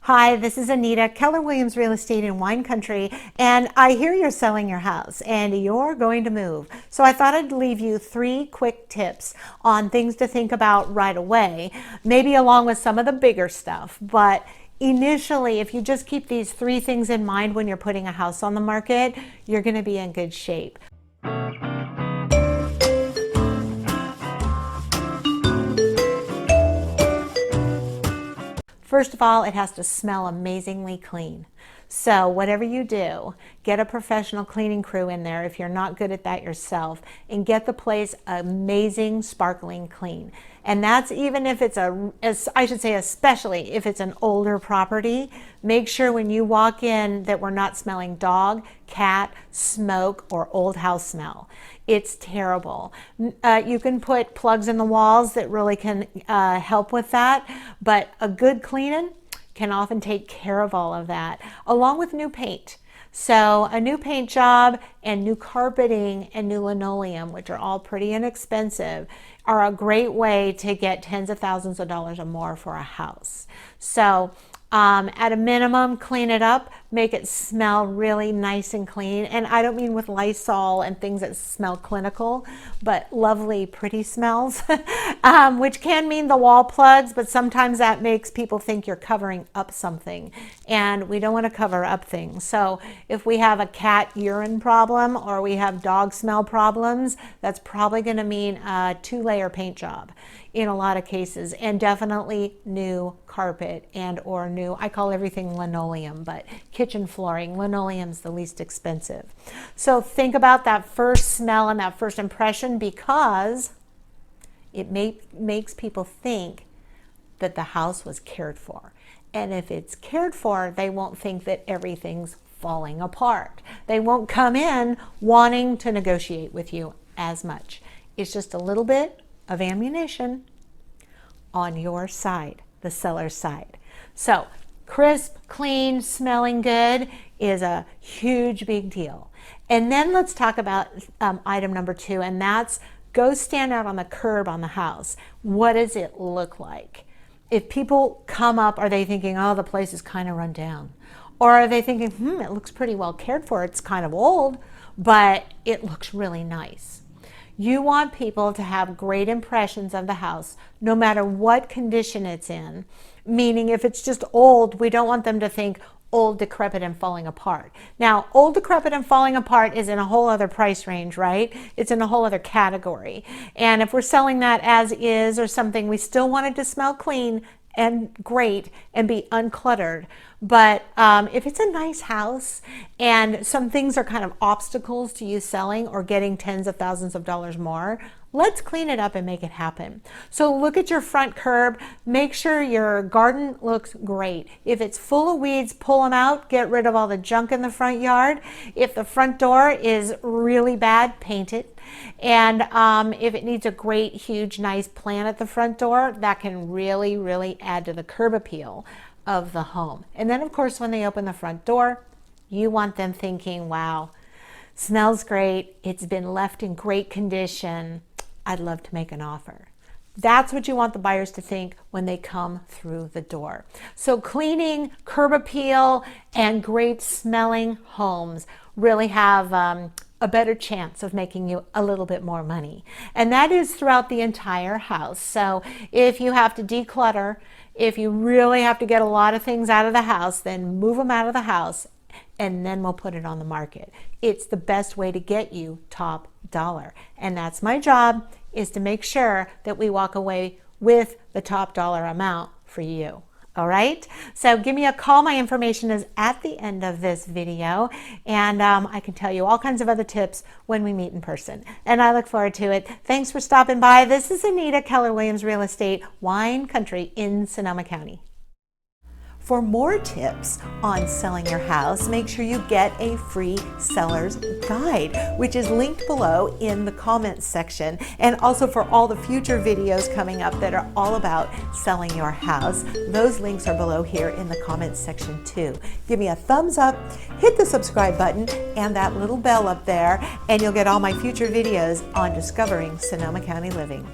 Hi, this is Anita, Keller Williams Real Estate in Wine Country, and I hear you're selling your house and you're going to move. So I thought I'd leave you 3 quick tips on things to think about right away, maybe along with some of the bigger stuff. But initially, if you just keep these 3 things in mind when you're putting a house on the market, you're going to be in good shape. First of all, it has to smell amazingly clean. So whatever you do, get a professional cleaning crew in there if you're not good at that yourself, and get the place amazing, sparkling clean. And that's even if it's especially if it's an older property. Make sure when you walk in that we're not smelling dog, cat, smoke, or old house smell. It's terrible. You can put plugs in the walls that really can help with that, but a good cleaning can often take care of all of that, along with new paint. So a new paint job and new carpeting and new linoleum, which are all pretty inexpensive, are a great way to get tens of thousands of dollars or more for a house. So at a minimum, clean it up, make it smell really nice and clean. And I don't mean with Lysol and things that smell clinical, but lovely, pretty smells, which can mean the wall plugs, but sometimes that makes people think you're covering up something. And we don't want to cover up things. So if we have a cat urine problem or we have dog smell problems, that's probably going to mean a 2-layer paint job in a lot of cases, and definitely new carpet and or new, I call everything linoleum, but kitchen flooring. Linoleum's the least expensive. So think about that first smell and that first impression, because it makes people think that the house was cared for. And if it's cared for, they won't think that everything's falling apart. They won't come in wanting to negotiate with you as much. It's just a little bit of ammunition on your side, the seller's side. So crisp, clean, smelling good is a huge big deal. And then let's talk about item number 2, and that's go stand out on the curb on the house. What does it look like? If people come up, are they thinking, oh, the place is kind of run down? Or are they thinking, it looks pretty well cared for, it's kind of old, but it looks really nice? You want people to have great impressions of the house, no matter what condition it's in. Meaning if it's just old, we don't want them to think old, decrepit, and falling apart. Now, old, decrepit, and falling apart is in a whole other price range, right? It's in a whole other category. And if we're selling that as is or something, we still want it to smell clean and great and be uncluttered. But if it's a nice house and some things are kind of obstacles to you selling or getting tens of thousands of dollars more, let's clean it up and make it happen. So look at your front curb. Make sure your garden looks great. If it's full of weeds, pull them out. Get rid of all the junk in the front yard. If the front door is really bad, paint it. And if it needs a great, huge, nice plant at the front door, that can really, really add to the curb appeal of the home. And then, of course, when they open the front door, you want them thinking, wow, smells great. It's been left in great condition. I'd love to make an offer. That's what you want the buyers to think when they come through the door. So cleaning, curb appeal, and great smelling homes really have a better chance of making you a little bit more money. And that is throughout the entire house. So if you have to declutter, if you really have to get a lot of things out of the house, then move them out of the house and then we'll put it on the market. It's the best way to get you top dollar. And that's my job, is to make sure that we walk away with the top dollar amount for you. All right, so give me a call. My information is at the end of this video, and I can tell you all kinds of other tips when we meet in person. And I look forward to it. Thanks for stopping by. This is Anita, Keller Williams Real Estate, Wine Country in Sonoma County. For more tips on selling your house, make sure you get a free seller's guide, which is linked below in the comments section, and also for all the future videos coming up that are all about selling your house. Those links are below here in the comments section too. Give me a thumbs up, hit the subscribe button and that little bell up there, and you'll get all my future videos on discovering Sonoma County living.